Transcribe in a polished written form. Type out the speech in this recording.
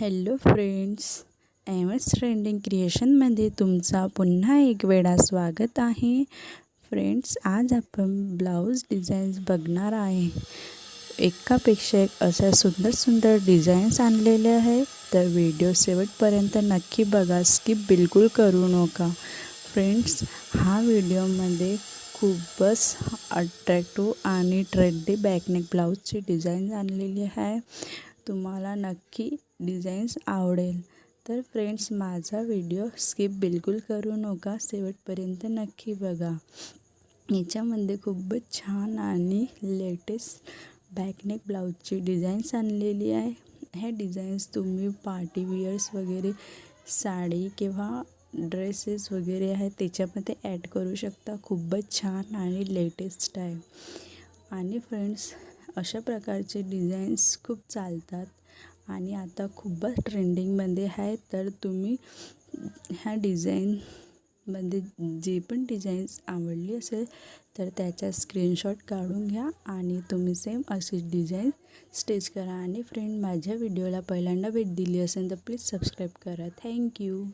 Hello friends, M S trending क्रिएशनमध्ये तुमचा पुन्हा एक वेळा स्वागत आहे. फ्रेंड्स, आज आपण ब्लाऊज डिझाईन्स बघणार आहे. एकापेक्षा एक अशा सुंदर सुंदर डिझाईन्स आणलेले आहेत. तर व्हिडिओ शेवटपर्यंत नक्की बघा, स्किप बिलकुल करू नका. फ्रेंड्स, हा व्हिडिओमध्ये खूपच अट्रॅक्टिव्ह आणि ट्रेंडी बॅकनेक ब्लाऊजची डिझाईन आणलेली आहे. तुम्हाला नक्की डिझाईन्स आवडेल. तर फ्रेंड्स, माझा व्हिडिओ स्किप बिलकुल करू नका, शेवटपर्यंत नक्की बघा. याच्यामध्ये खूपच छान आणि लेटेस्ट बॅकनेक ब्लाऊजची डिझाईन्स आणलेली आहे. ह्या डिझाईन्स तुम्ही पार्टी वियर्स वगैरे साडी किंवा ड्रेसेस वगैरे आहेत त्याच्यामध्ये ॲड करू शकता. खूपच छान आणि लेटेस्ट आहे. आणि फ्रेंड्स, अशा प्रकारचे डिझाईन्स खूप चालतात आणि आता खूपच ट्रेंडिंगमध्ये आहे. तर तुम्ही ह्या डिझाईनमध्ये जे पण डिझाईन्स आवडली असेल तर त्याचा स्क्रीनशॉट काढून घ्या आणि तुम्ही सेम अशी डिझाईन स्टिच करा. आणि फ्रेंड, माझ्या व्हिडिओला पहिल्यांदा भेट दिली असेल तर प्लीज सबस्क्राईब करा. थँक्यू.